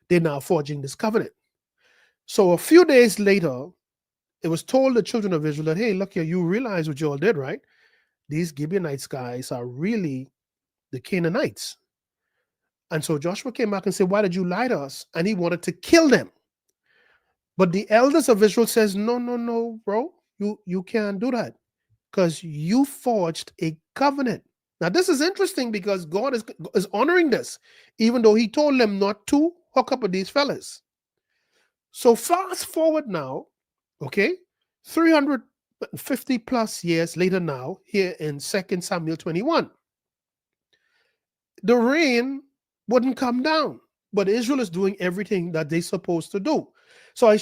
they're now forging this covenant. So a few days later, it was told the children of Israel that, hey, look here, you realize what you all did, right? These Gibeonites guys are really the Canaanites. And so Joshua came back and said, why did you lie to us? And he wanted to kill them. But the elders of Israel says, no, no, no, bro, you can't do that because you forged a covenant. Now, this is interesting because God is honoring this, even though he told them not to hook up with these fellas. So fast forward now, okay, 350 plus years later now, here in 2 Samuel 21, the rain wouldn't come down, but Israel is doing everything that they're supposed to do. So I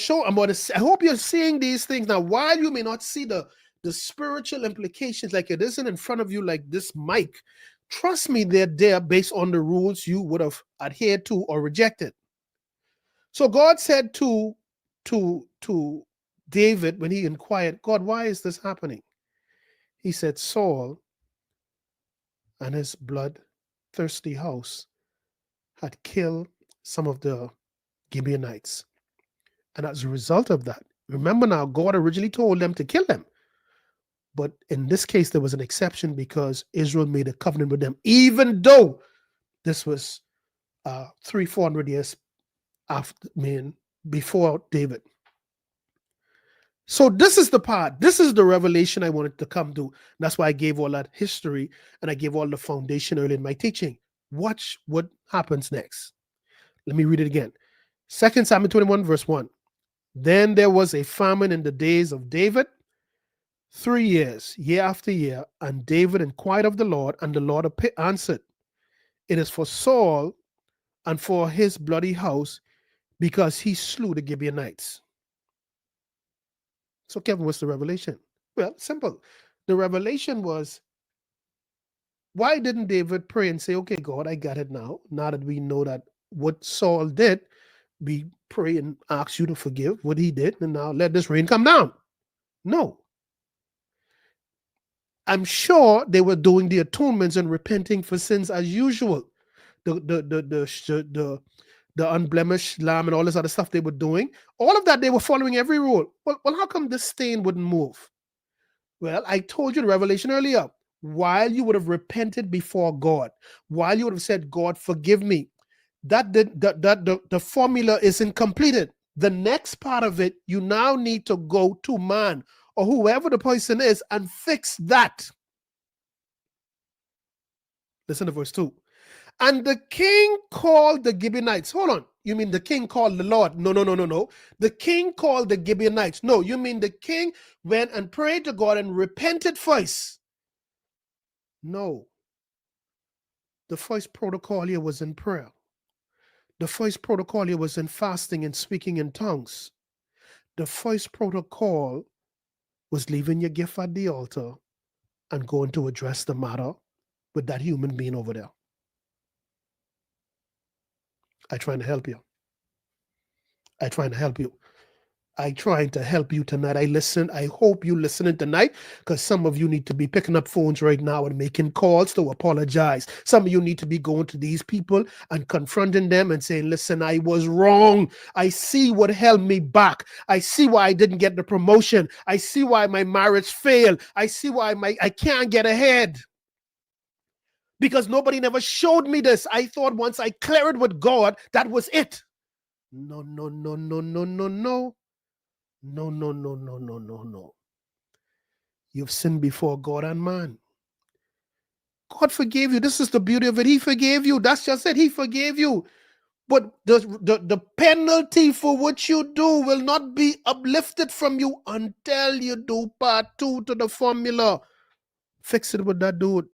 hope you're seeing these things. Now, while you may not see the spiritual implications like it isn't in front of you like this mic, trust me, they're there based on the rules you would have adhered to or rejected. So God said to David when he inquired, God, why is this happening? He said, Saul and his bloodthirsty house had killed some of the Gibeonites. And as a result of that, remember now, God originally told them to kill them. But in this case, there was an exception because Israel made a covenant with them, even though this was 400 years before David. So this is the part, this is the revelation I wanted to come to. That's why I gave all that history and I gave all the foundation early in my teaching. Watch what happens next. Let me read it again. 2 Samuel 21 verse 1. Then there was a famine in the days of David, 3 years, year after year, and David inquired of the Lord, and the Lord answered, it is for Saul and for his bloody house, because he slew the Gibeonites. So Kevin, what's the revelation? Well, simple. The revelation was, why didn't David pray and say, okay, God, I got it now. Now that we know that what Saul did, we pray and ask you to forgive what he did, and now let this rain come down. No. I'm sure they were doing the atonements and repenting for sins as usual. The unblemished lamb and all this other stuff they were doing. All of that, they were following every rule. Well, how come this stain wouldn't move? Well, I told you the revelation earlier. While you would have repented before God, while you would have said, God, forgive me, the formula isn't completed. The next part of it, you now need to go to man or whoever the person is and fix that. Listen to verse 2. And the king called the Gibeonites. Hold on. You mean the king called the Lord? No. The king called the Gibeonites. No, you mean the king went and prayed to God and repented first. No. The first protocol here was in prayer. The first protocol here was in fasting and speaking in tongues. The first protocol was leaving your gift at the altar and going to address the matter with that human being over there. I'm trying to help you. I'm trying to help you. I'm trying to help you tonight. I hope you listening tonight, because some of you need to be picking up phones right now and making calls to apologize. Some of you need to be going to these people and confronting them and saying, listen, I was wrong. I see what held me back. I see why I didn't get the promotion. I see why my marriage failed. I see why I can't get ahead. Because nobody never showed me this. I thought once I cleared with God, that was it. No. No. You've sinned before God and man. God forgave you. This is the beauty of it. He forgave you. That's just it. He forgave you. But the penalty for what you do will not be uplifted from you until you do part 2 to the formula. Fix it with that dude.